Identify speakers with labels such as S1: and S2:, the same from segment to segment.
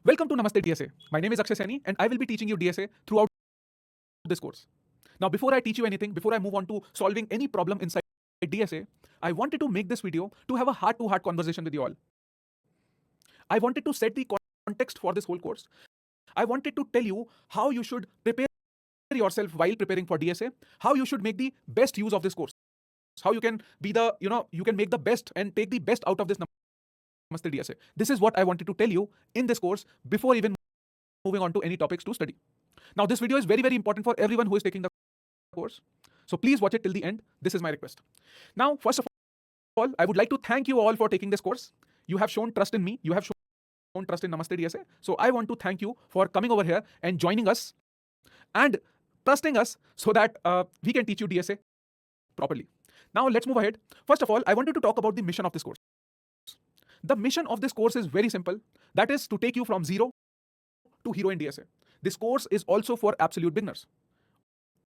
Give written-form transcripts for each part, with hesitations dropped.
S1: Welcome to Namaste DSA. My name is Akshay Saini and I will be teaching you DSA throughout this course. Now, before I teach you anything, before I move on to solving any problem inside DSA, I wanted to make this video to have a heart-to-heart conversation with you all. I wanted to set the context for this whole course. I wanted to tell you how you should prepare yourself while preparing for DSA, how you should make the best use of this course, how you can be the, you can make the best and take the best out of this Namaste DSA. This is what I wanted to tell you in this course before even moving on to any topics to study. Now, this video is very, very important for everyone who is taking the course. So please watch it till the end. This is my request. Now, first of all, I would like to thank you all for taking this course. You have shown trust in me. You have shown trust in Namaste DSA. So I want to thank you for coming over here and joining us and trusting us so that we can teach you DSA properly. Now, let's move ahead. First of all, I wanted to talk about the mission of this course. The mission of this course is very simple. That is to take you from zero to hero in DSA. This course is also for absolute beginners.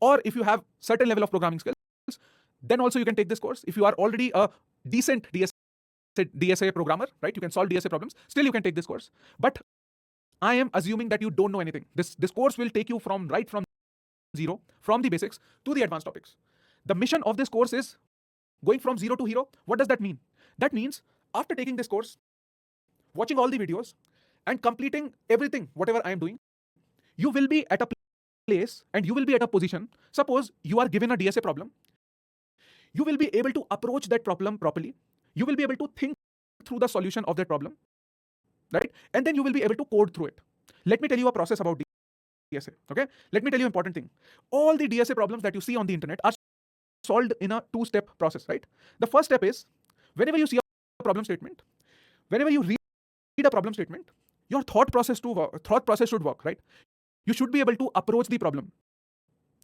S1: Or if you have certain level of programming skills, then also you can take this course. If you are already a decent DSA programmer, right? You can solve DSA problems. Still, you can take this course. But I am assuming that you don't know anything. This course will take you from zero, from the basics to the advanced topics. The mission of this course is going from zero to hero. What does that mean? That means after taking this course, watching all the videos and completing everything, whatever I am doing, you will be at a place and you will be at a position. Suppose you are given a DSA problem. You will be able to approach that problem properly. You will be able to think through the solution of that problem, right? And then you will be able to code through it. Let me tell you a process about DSA, okay? Let me tell you an important thing. All the DSA problems that you see on the internet are solved in a two-step process, right? The first step is, whenever you see a problem statement, whenever you read a problem statement, your thought process should work, right? You should be able to approach the problem,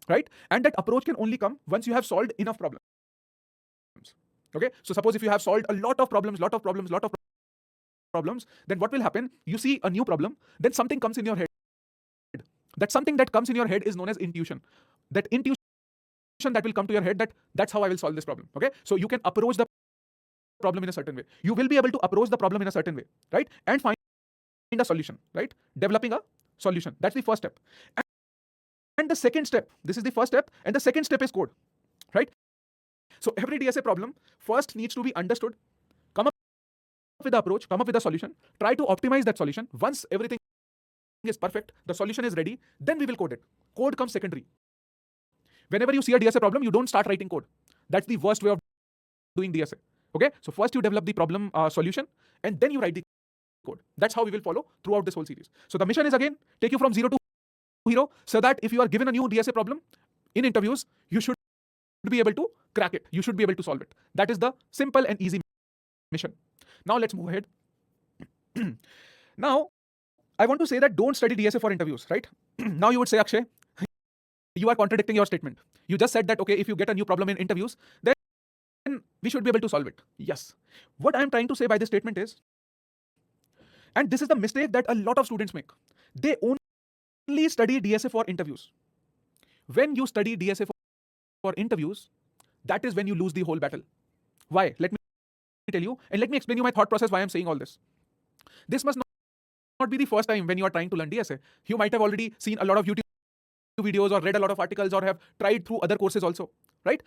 S1: right? And that approach can only come once you have solved enough problems. Okay, so suppose if you have solved a lot of problems, then what will happen? You see a new problem, then something comes in your head. That something that comes in your head is known as intuition. That intuition that will come to your head, that's how I will solve this problem. Okay, so you can approach the problem in a certain way. You will be able to approach the problem in a certain way, right? And find a solution, right? Developing a solution. That's the first step. And the second step, this is the first step, and the second step is code, right? So every DSA problem first needs to be understood, come up with the approach, come up with a solution, try to optimize that solution. Once everything is perfect, the solution is ready, then we will code it. Code comes secondary. Whenever you see a DSA problem, you don't start writing code. That's the worst way of doing DSA. Okay, so first you develop the problem solution and then you write the code. That's how we will follow throughout this whole series. So the mission is again, take you from zero to hero so that if you are given a new DSA problem in interviews, you should be able to crack it. You should be able to solve it. That is the simple and easy mission. Now let's move ahead. Now, I want to say that don't study DSA for interviews, right? Now you would say, Akshay, you are contradicting your statement. You just said that, okay, if you get a new problem in interviews, then we should be able to solve it. Yes. What I am trying to say by this statement is, and this is the mistake that a lot of students make. They only study DSA for interviews. When you study DSA for interviews, that is when you lose the whole battle. Why? Let me tell you, and let me explain you my thought process why I'm saying all this. This must not be the first time when you are trying to learn DSA. You might have already seen a lot of YouTube videos or read a lot of articles or have tried through other courses also, right?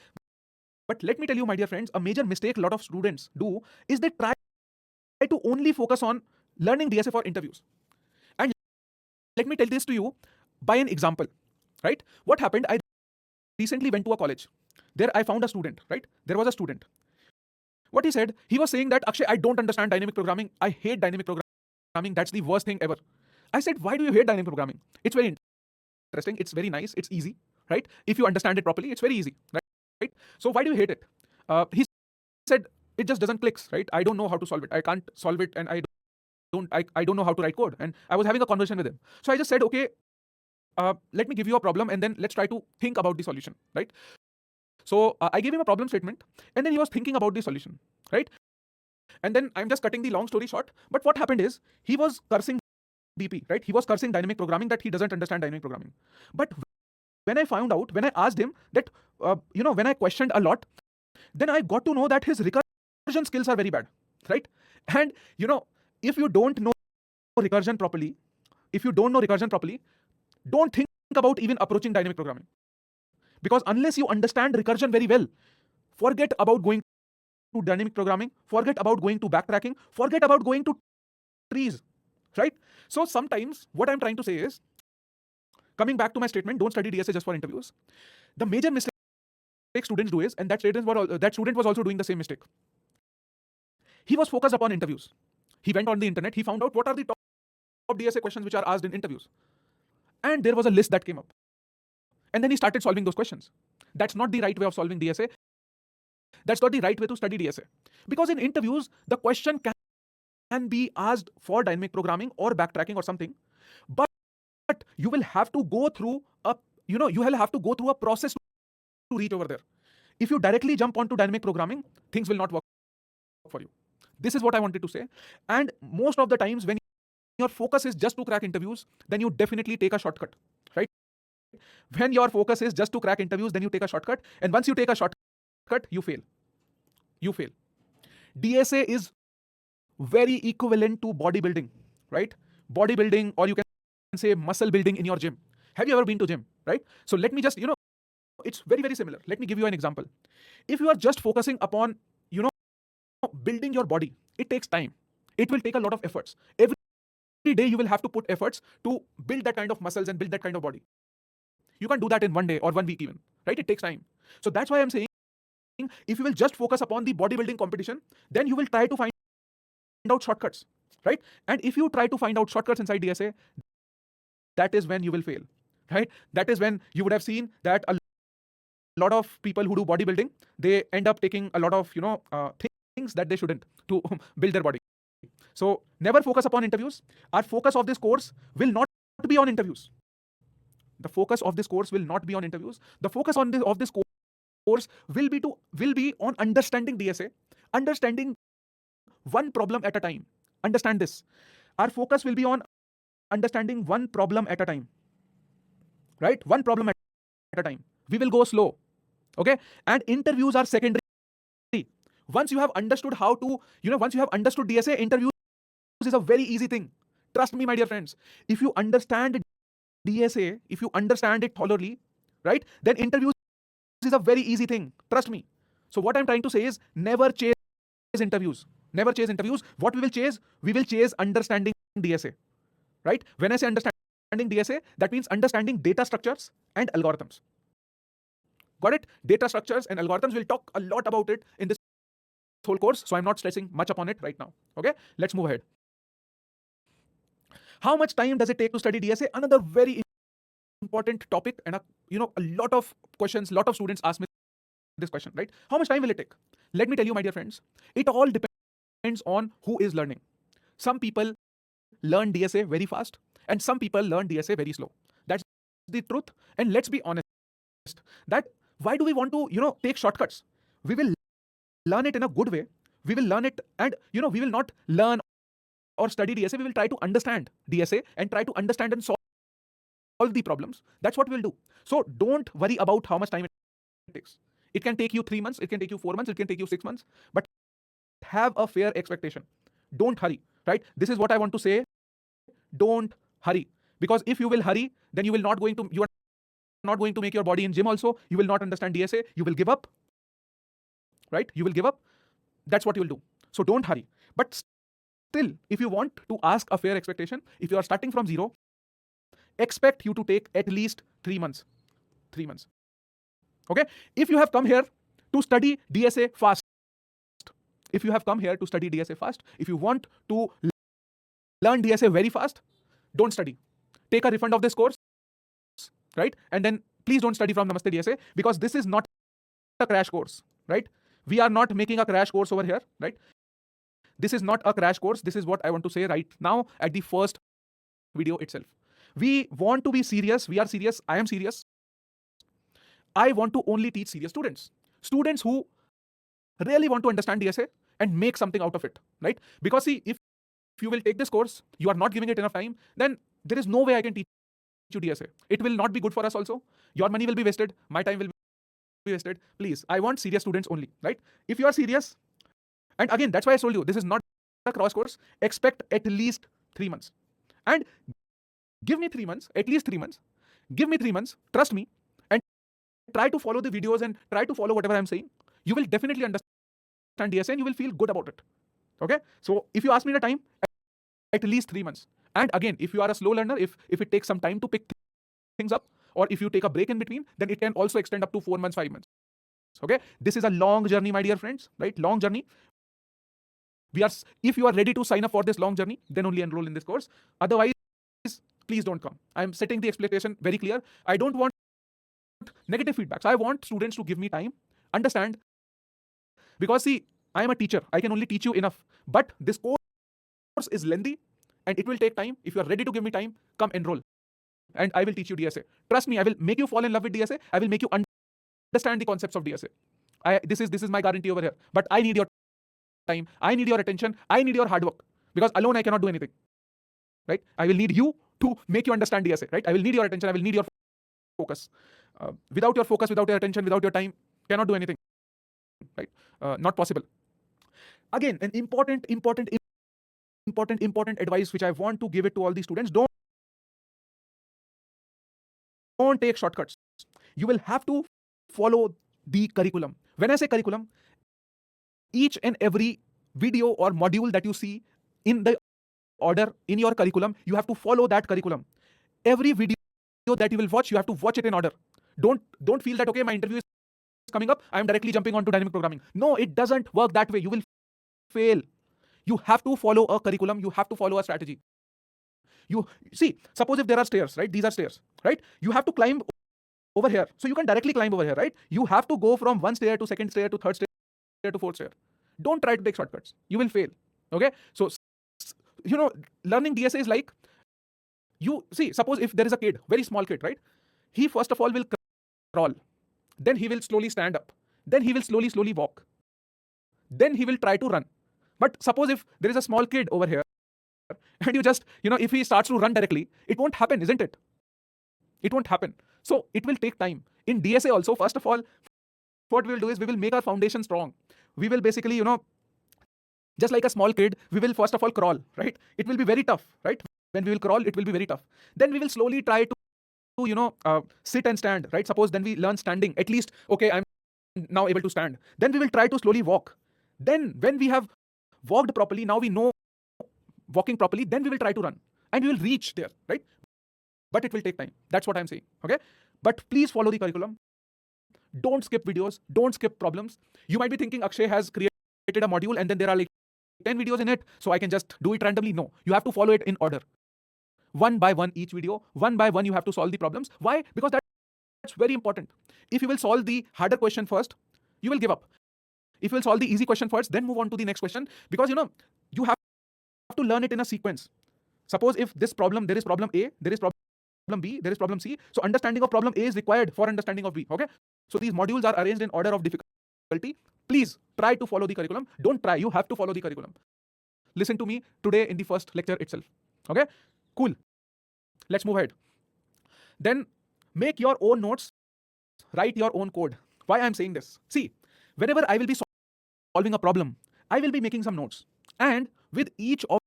S1: But let me tell you, my dear friends, a major mistake a lot of students do is they try to only focus on learning DSA for interviews. And let me tell this to you by an example, right? What happened? I recently went to a college. There I found a student, right? There was a student. What he said, he was saying that, Akshay, I don't understand dynamic programming. I hate dynamic programming. That's the worst thing ever. I said, why do you hate dynamic programming? It's very interesting. It's very nice. It's easy, right? If you understand it properly, it's very easy, right? So why do you hate it? He said, it just doesn't click, right? I don't know how to solve it. I can't solve it and I don't know how to write code. And I was having a conversation with him. So I just said, okay, let me give you a problem and then let's try to think about the solution, right? So I gave him a problem statement and then he was thinking about the solution, right? And then I'm just cutting the long story short. But what happened is he was cursing DP, right? He was cursing dynamic programming, that he doesn't understand dynamic programming. But when I found out, when I asked him that, when I questioned a lot, then I got to know that his recursion skills are very bad, right? And if you don't know recursion properly, if you don't know recursion properly, don't think about even approaching dynamic programming. Because unless you understand recursion very well, forget about going to dynamic programming, forget about going to backtracking, forget about going to trees, right? So sometimes what I'm trying to say is, coming back to my statement, don't study DSA just for interviews. The major mistake students do is, and that student was also doing the same mistake. He was focused upon interviews. He went on the internet, he found out what are the top DSA questions which are asked in interviews. And there was a list that came up. And then he started solving those questions. That's not the right way of solving DSA. That's not the right way to study DSA. Because in interviews, the question can be asked for dynamic programming or backtracking or something, but you will have to go through a process to reach over there. If you directly jump onto dynamic programming, things will not work for you. This is what I wanted to say. And most of the times when your focus is just to crack interviews, then you definitely take a shortcut, right? When your focus is just to crack interviews, then you take a shortcut. And once you take a shortcut, you fail. You fail. DSA is very equivalent to bodybuilding, right? Bodybuilding, or you can say muscle building in your gym. Have you ever been to gym, right? So let me just, it's very, very similar. Let me give you an example. If you are just focusing upon, building your body, it takes time. It will take a lot of efforts. Every day you will have to put efforts to build that kind of muscles and build that kind of body. You can't do that in one day or 1 week even, right? It takes time. So that's why I'm saying, if you will just focus upon the bodybuilding competition, then you will try to find out shortcuts, right? And if you try to find out shortcuts inside DSA, that is when you will fail, right? That is when you would have seen that a lot of people who do bodybuilding, they end up taking a lot of, things that they shouldn't to build their body. So never focus upon interviews. Our focus of this course will not be on interviews. The focus of this course will not be on interviews. The focus of this course will be on understanding DSA, understanding one problem at a time. Understand this. Our focus will be on understanding one problem at a time, right? One problem at a time. We will go slow, okay? And interviews are secondary. Once you have understood how to, once you have understood DSA, interviews is a very easy thing. Trust me, my dear friends. If you understand DSA, if you understand it thoroughly, right, then interviews is a very easy thing. Trust me. So what I'm trying to say is, never chase interviews. Never chase interviews. What we will chase? We will chase understanding DSA, right? When I say understanding DSA, that means understanding data structures and algorithms. Got it? Data structures and algorithms. We'll talk a lot about it in this whole course, so I'm not stressing much upon it right now. Okay, let's move ahead. How much time does it take to study DSA? Another very important topic, and a lot of questions, lot of students ask me this question, right? How much time will it take? Let me tell you, my dear friends, it all depends on who is learning. Some people learn DSA very fast, and some people learn DSA very slow. That's the truth. And let's be honest, that why do we want to, take shortcuts? We will learn it in a good way. We will learn it, and we will not learn or study DSA. We will try to understand DSA and try to understand and solve the problems. That's what we'll do. So don't worry about how much time it takes. It can take you 3 months, it can take you 4 months, it can take you 6 months, but have a fair expectation. Don't hurry, right? This is what I want to say. Don't hurry. Because if you will hurry, then you are not going to make your body in gym also. You will not understand DSA. You will give up, right? You will give up. That's what you will do. So don't hurry. But still, if you want to ask a fair expectation, if you are starting from zero, expect you to take at least 3 months. 3 months. Okay? If you have come here to study DSA fast, if you want to learn DSA very fast, don't study. Take a refund of this course, right? And then please don't study from Namaste DSA, because this is not a crash course, right? We are not making a crash course over here, right? This is not a crash course. This is what I want to say right now at the first video itself. We want to be serious. We are serious. I am serious. I want to only teach serious students. Students who really want to understand DSA and make something out of it, right? Because see, if you will take this course, you are not giving it enough time, then there is no way I can teach you DSA. It will not be good for us also. Your money will be wasted. My time will be wasted. Please, I want serious students only, right? If you are serious, and again, that's why I told you, this is not a cross course. Expect at least 3 months. And Give me 3 months, at least 3 months. Give me 3 months, trust me, and try to follow the videos and try to follow whatever I'm saying. You will definitely understand DSA and you will feel good about it. Okay? So if you ask me the time, at least 3 months. And again, if you are a slow learner, if it takes some time to pick things up, or if you take a break in between, then it can also extend up to 4 months, 5 months. Okay? This is a long journey, my dear friends, right? Long journey. If you are ready to sign up for this long journey, then only enroll in this course. Otherwise, please don't come. I'm setting the expectation very clear. I don't want negative feedbacks. I want students to give me time, understand. Because see, I am a teacher. I can only teach you enough. But this course is lengthy and it will take time. If you are ready to give me time, come enroll. And I will teach you DSA. Trust me, I will make you fall in love with DSA. I will make you understand the concepts of DSA. This is my guarantee over here. But I need your time. I need your attention. I need your hard work. Because alone I cannot do anything. Right? I will need you to make you understand DSA. Right? I will need your attention. I will need your focus. Without your focus, without your attention, without your time, cannot do anything. Right? Not possible. Again, an important advice which I want to give it to all the students. Don't take shortcuts. You will have to follow the curriculum. When I say curriculum, each and every video or module that you see in the order in your curriculum, you have to follow that curriculum. Every video that you will watch, you have to watch it in order. Don't feel that, okay, my interview is coming up, I'm directly jumping onto dynamic programming. No, it doesn't work that way. You will fail. You have to follow a curriculum. You have to follow a strategy. You see, suppose if there are stairs, right? These are stairs, right? You have to climb over here. So you can directly climb over here, right? You have to go from one stair to second stair to third stair to fourth stair. Don't try to take shortcuts. You will fail. Okay? So, learning DSA is like, you see, suppose if there is a kid, very small kid, right? He first of all will crawl. Then he will slowly stand up. Then he will slowly walk. Then he will try to run. But suppose if there is a small kid over here and you just, if he starts to run directly, it won't happen, isn't it? It won't happen. So it will take time. In DSA also, first of all, what we will do is we will make our foundation strong. We will basically, just like a small kid, we will first of all crawl, right? It will be very tough, right? When we will crawl, it will be very tough. Then we will slowly try to sit and stand, right? Suppose then we learn standing. At least, okay, I'm now able to stand. Then we will try to slowly walk. Then when we have walked properly, now we know walking properly, then we will try to run. And we will reach there, right? But it will take time. That's what I'm saying, okay? But please follow the curriculum. Don't skip videos. Don't skip problems. You might be thinking Akshay has created a module and then there are like 10 videos in it, so I can just do it randomly. No, you have to follow it in order. One by one each video, one by one you have to solve the problems. Why? Because that's very important. If you will solve the harder question first, you will give up. If you will solve the easy question first, then move on to the next question. Because you have to learn it in a sequence. Suppose if this problem, there is problem A, there is problem B, there is problem C. So understanding of problem A is required for understanding of B. Okay. So these modules are arranged in order of difficulty. Please try to follow the curriculum. Don't try. You have to follow the curriculum. Listen to me today in the first lecture itself. Okay. Cool. Let's move ahead. Then make your own notes. Write your own code. Why I'm saying this? See, whenever I will be solving a problem, I will be making some notes. And with each of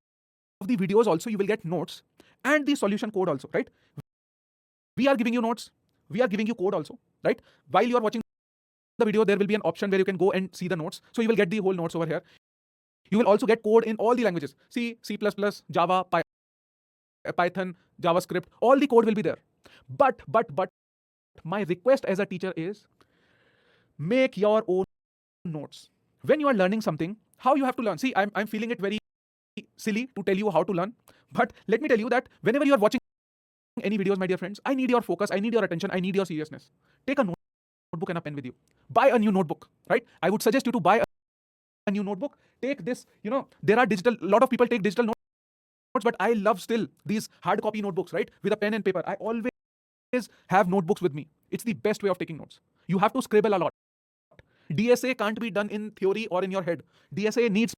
S1: the videos also, you will get notes and the solution code also, right? We are giving you notes. We are giving you code also, right? While you are watching the video, there will be an option where you can go and see the notes. So you will get the whole notes over here. You will also get code in all the languages. C, C++, Java, Python, JavaScript, all the code will be there. But my request as a teacher is make your own notes. When you are learning something, how you have to learn? See, I'm feeling it very silly to tell you how to learn. But let me tell you that whenever you are watching any videos, my dear friends, I need your focus, I need your attention, I need your seriousness. Take a notebook and a pen with you. Buy a new notebook, right? I would suggest you to buy a new notebook. Take this, there are a lot of people take digital notes, but I love still these hard copy notebooks, right? With a pen and paper. I always have notebooks with me. It's the best way of taking notes. You have to scribble a lot. DSA can't be done in theory or in your head. DSA needs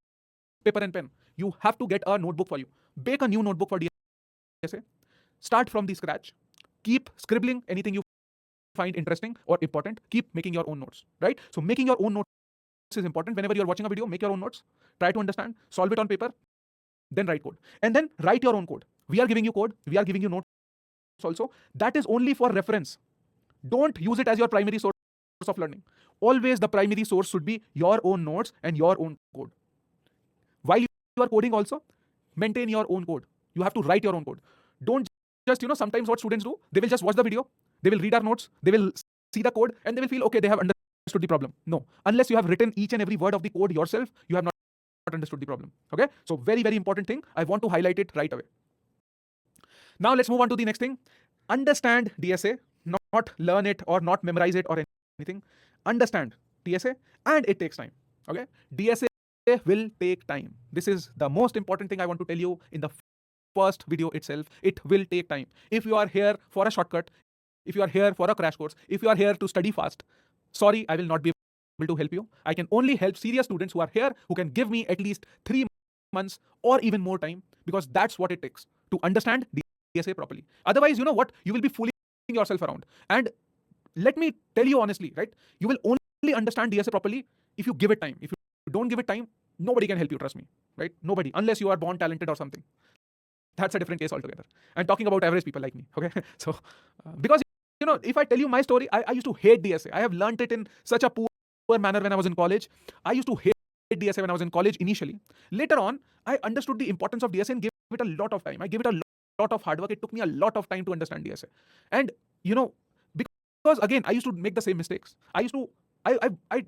S1: paper and pen. You have to get a notebook for you. Make a new notebook for DSA. Start from the scratch. Keep scribbling anything you find interesting or important. Keep making your own notes, right? So making your own notes is important. Whenever you're watching a video, make your own notes. Try to understand. Solve it on paper. Then write code. And then write your own code. We are giving you code. We are giving you notes. also, that is only for reference. Don't use it as your primary source of learning. Always the primary source should be your own notes and your own code. While you are coding also, maintain your own code. You have to write your own code. Don't just, sometimes what students do, they will just watch the video, they will read our notes, they will see the code, and they will feel, okay, they have understood the problem. No, unless you have written each and every word of the code yourself, you have not understood the problem. Okay, so very, very important thing. I want to highlight it right away. Now let's move on to the next thing. Understand DSA, not learn it or not memorize it or anything. Understand DSA, and it takes time. Okay, DSA will take time. This is the most important thing I want to tell you in the first video itself. It will take time. If you are here for a shortcut, if you are here for a crash course, if you are here to study fast, sorry, I will not be able to help you. I can only help serious students who are here, who can give me at least 3 months or even more time, because that's what it takes to understand DSA properly. Otherwise, you know what? You will be fooling yourself around. And let me tell you honestly, right? You will only understand DSA properly if you give it time. If you don't give it time, nobody can help you, trust me, right? Nobody, unless you are born talented or something. That's a different case altogether. I'm talking about average people like me, okay? So, because, if I tell you my story, I used to hate DSA. I have learned it in such a poor manner when I was in college. I used to hate DSA when I was in college initially. Later on, I understood the importance of DSA and gave it a lot of time. I gave it a lot of hard work. It took me a lot of time to understand DSA. And, because again, I used to make the same mistakes. I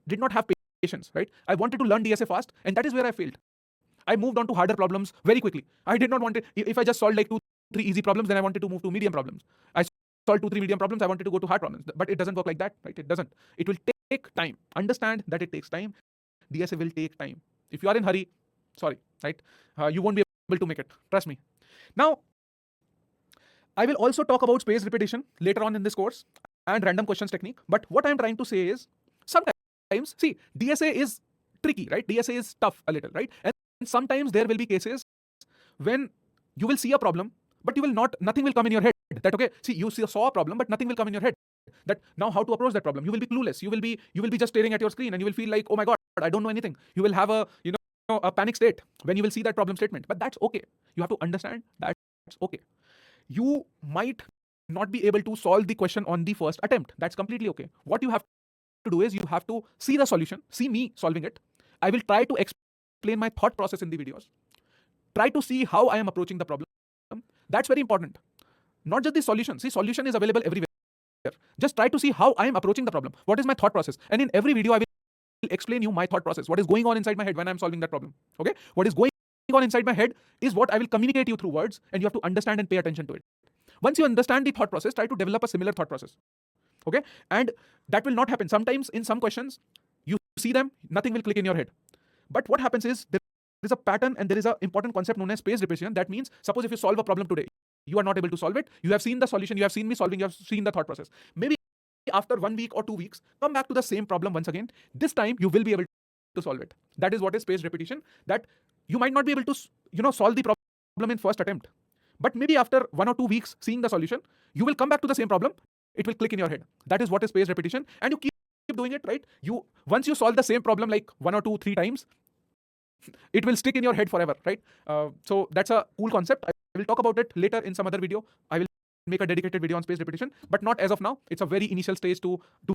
S1: did not have patience, right? I wanted to learn DSA fast, and that is where I failed. I moved on to harder problems very quickly. I did not want it. If I just solved like 2-3 easy problems, then I wanted to move to medium problems. I solved 2-3 medium problems, I wanted to go to hard problems. But it doesn't work like that, right? It doesn't. It will take time. Understand that it takes time. DSA will take time. If you are in hurry, sorry, right? You won't be able to make it. Trust me. Now, I will also talk about spaced repetition later on in this course and random questions technique. But what I'm trying to say is, sometimes, see, DSA is tricky, right? DSA is tough a little, right? And sometimes there will be cases when you will see a problem, but nothing will come in your head. That, okay, see, you saw a problem, but nothing will come in your head. That now how to approach that problem. You will be clueless. You will be just staring at your screen, and you will feel like, oh my God, I don't know anything. You will have a panic state when you will see that problem statement. But that's okay. You have to understand that's okay. You might not be able to solve the question on the first attempt. That's completely okay. What you have to do is you have to see the solution, see me solving it. I will try to explain my thought process in the videos. Try to see how I am approaching the problem. That's very important. Not just the solution. See, solution is available everywhere. Just try to see how I am approaching the problem. What is my thought process? And in every video, I will explain you my thought process. What is going on inside my head when I'm solving that problem? Okay? What is going on inside my head is what I will communicate you through words, and you have to understand and pay attention to it. Once you understand the thought process, try to develop a similar thought process. Okay? And that will not happen. Sometimes in some questions, you see them, nothing will click in your head. But what happens is there is a pattern, and there is an important concept known as spaced repetition. That means, suppose if you solve a problem today, you are not able to solve it. You have seen the solution, you have seen me solving, you have seen the thought process. Maybe after 1 week or 2 weeks, come back to the same problem once again. This time you will be able to solve it. That is what is spaced repetition. That you might not be able to solve the problem in first attempt, but maybe after 1 or 2 weeks seeing the solution, you will come back to the same problem. It will click in your head. That is what is spaced repetition, and you keep doing it, right? Once you solve the same problem like 1 or 2, 3 times, it will stick in your head forever, right? So that's a cool concept. I will talk about it later in some other video. I will make a dedicated video on spaced repetition, but not as of now. It's a very initial stage to do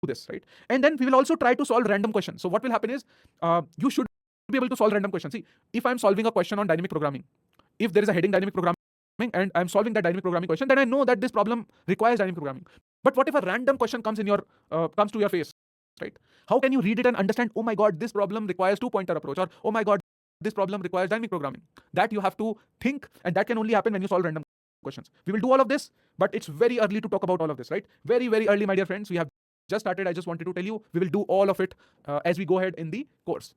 S1: this, right? And then we will also try to solve random questions. So what will happen is, you should be able to solve random questions. See, if I'm solving a question on dynamic programming, if there is a heading dynamic programming and I'm solving that dynamic programming question, then I know that this problem requires dynamic programming. But what if a random question comes to your face, right? How can you read it and understand, oh my God, this problem requires 2-pointer approach, or oh my God, this problem requires dynamic programming? That you have to think, and that can only happen when you solve random questions. We will do all of this, but it's very early to talk about all of this, right? Very, very early, my dear friends. We have just started. I just wanted to tell you, we will do all of it as we go ahead in the course.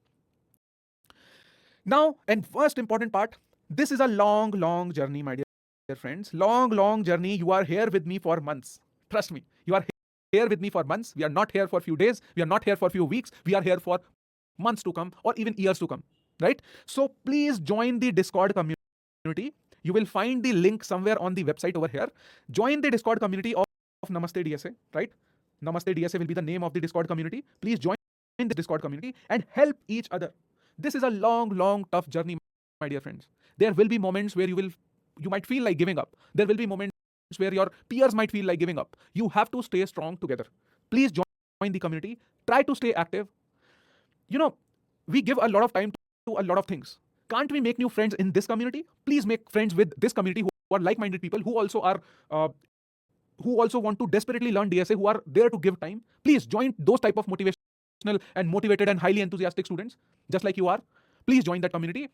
S1: Now, and first important part, this is a long, long journey, my dear friends. Long, long journey. You are here with me for months. Trust me, you are here with me for months. We are not here for a few days. We are not here for a few weeks. We are here for months to come, or even years to come, right? So please join the Discord community. You will find the link somewhere on the website over here. Join the Discord community of Namaste DSA, right? Namaste DSA will be the name of the Discord community. Please join the Discord community and help each other. This is a long, long, tough journey, my dear friends. There will be moments where you might feel like giving up. There will be moments where your peers might feel like giving up. You have to stay strong together. Please join the community. Try to stay active. We give a lot of time to a lot of things. Can't we make new friends in this community? Please make friends with this community who are like-minded people, who also want to desperately learn DSA, who are there to give time. Please join those type of motivational and motivated and highly enthusiastic students, just like you are. Please join that community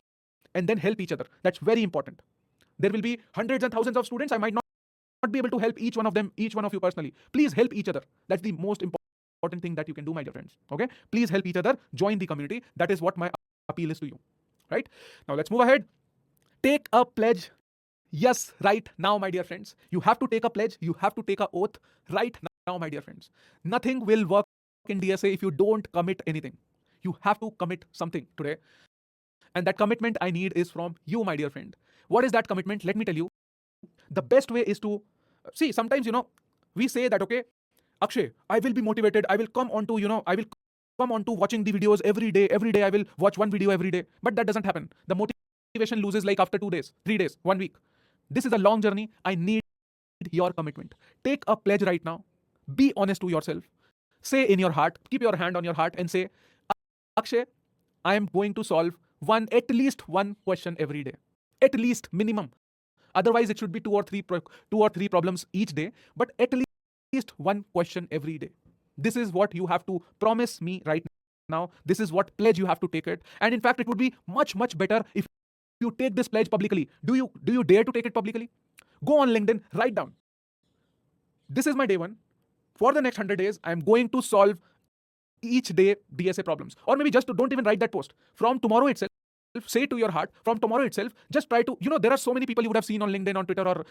S1: and then help each other. That's very important. There will be hundreds and thousands of students. I might not be able to help each one of them, each one of you personally. Please help each other. That's the most important thing that you can do, my dear friends. Okay? Please help each other. Join the community. That is what my appeal is to you. Right? Now let's move ahead. Take a pledge. Yes, right now, my dear friends. You have to take a pledge. You have to take an oath right now, my dear friends. Nothing will work in DSA if you don't commit anything. You have to commit something today. And that commitment I need is from you, my dear friend. What is that commitment? Let me tell you. The best way is to see, sometimes, we say that, okay, Akshay, I will be motivated. I will come on to watching the videos every day. Every day I will watch one video every day. But that doesn't happen. The motivation loses like after 2 days, 3 days, 1 week. This is a long journey. I need your commitment. Take a pledge right now. Be honest to yourself. Say in your heart, keep your hand on your heart and say, Akshay, I am going to solve at least one question every day. At least, minimum. Otherwise, it should be two or three problems each day, but at least one question every day. This is what you have to promise me right now. This is what pledge you have to take it. And in fact, it would be much, much better if you take this pledge publicly. Do you dare to take it publicly? Go on LinkedIn, write down. This is my day one. For the next 100 days, I'm going to solve each day DSA problems. Or maybe just don't even write that post. From tomorrow itself, say to your heart, from tomorrow itself, just try to, there are so many people you would have seen on LinkedIn, on Twitter, or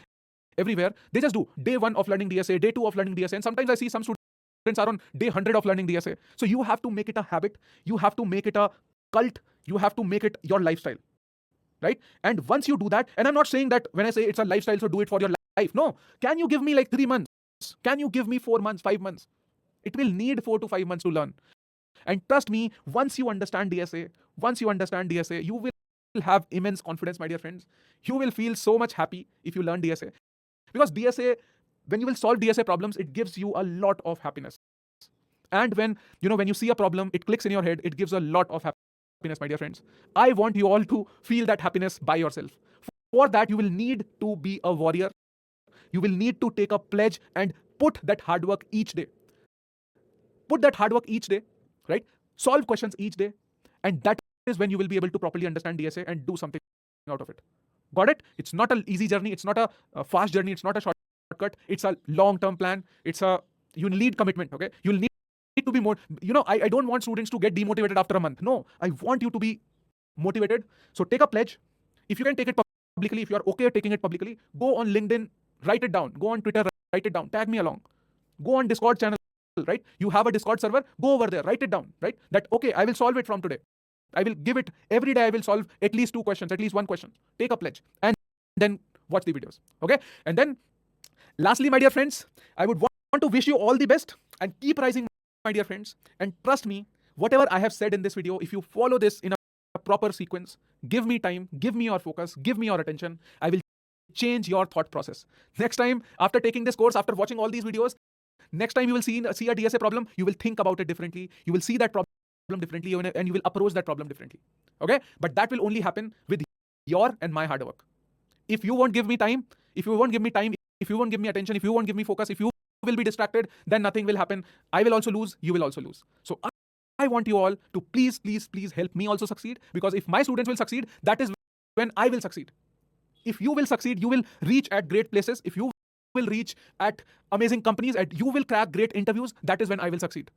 S1: everywhere. They just do day 1 of learning DSA, day 2 of learning DSA. And sometimes I see some students are on day 100 of learning DSA. So you have to make it a habit. You have to make it a cult. You have to make it your lifestyle. Right? And once you do that, and I'm not saying that when I say it's a lifestyle, so do it for your life. No. Can you give me like 3 months? Can you give me 4 months, 5 months? It will need 4 to 5 months to learn. And trust me, once you understand DSA, you will have immense confidence, my dear friends. You will feel so much happy if you learn DSA. Because DSA, when you will solve DSA problems, it gives you a lot of happiness. And when you see a problem, it clicks in your head, it gives a lot of happiness, my dear friends. I want you all to feel that happiness by yourself. For that, you will need to be a warrior. You will need to take a pledge and put that hard work each day. Right? Solve questions each day. And that is when you will be able to properly understand DSA and do something out of it. Got it? It's not an easy journey. It's not a fast journey. It's not a shortcut. It's a long-term plan. You need commitment. Okay? You'll need to be more, I don't want students to get demotivated after a month. No, I want you to be motivated. So take a pledge. If you can take it publicly, if you're okay taking it publicly, go on LinkedIn, write it down. Go on Twitter, write it down. Tag me along. Go on Discord channel. Right? You have a Discord server, go over there, write it down, right? That, okay, I will solve it from today. I will give it every day. I will solve at least 2 questions, at least 1 question. Take a pledge and then watch the videos. Okay. And then lastly, my dear friends, I would want to wish you all the best and keep rising, my dear friends. And trust me, whatever I have said in this video, if you follow this in a proper sequence, give me time, give me your focus, give me your attention, I will change your thought process. Next time, after taking this course, after watching all these videos, next time you will see a DSA problem, you will think about it differently. You will see that problem differently and you will approach that problem differently. Okay? But that will only happen with your and my hard work. If you won't give me time, if you won't give me attention, if you won't give me focus, if you will be distracted, then nothing will happen. I will also lose. You will also lose. So I want you all to please help me also succeed, because if my students will succeed, that is when I will succeed. If you will succeed, you will reach at great places. If you will reach at amazing companies, and you will crack great interviews, that is when I will succeed.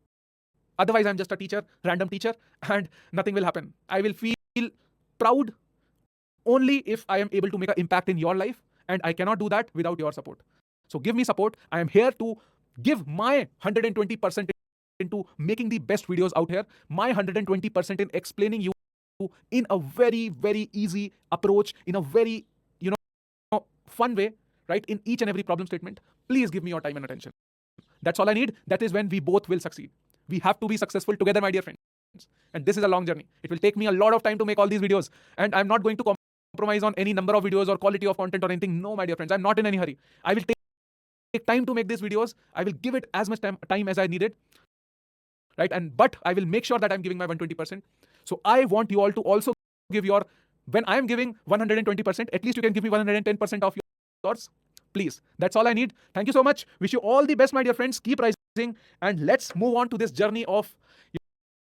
S1: Otherwise, I'm just a teacher, random teacher, and nothing will happen. I will feel proud only if I am able to make an impact in your life, and I cannot do that without your support. So give me support. I am here to give my 120% into making the best videos out here, my 120% in explaining you in a very, very easy approach, in a very, fun way, right? In each and every problem statement. Please give me your time and attention. That's all I need. That is when we both will succeed. We have to be successful together, my dear friends. And this is a long journey. It will take me a lot of time to make all these videos. And I'm not going to compromise on any number of videos or quality of content or anything. No, my dear friends, I'm not in any hurry. I will take time to make these videos. I will give it as much time as I needed, right? But I will make sure that I'm giving my 120%. So I want you all to also give your, when I am giving 120%, at least you can give me 110% of yours. Please, that's all I need. Thank you so much. Wish you all the best, my dear friends. Keep rising, and let's move on to this journey of,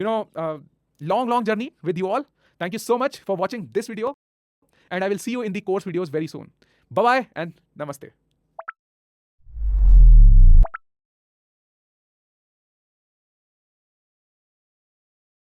S1: long journey with you all. Thank you so much for watching this video, and I will see you in the course videos very soon. Bye bye and namaste.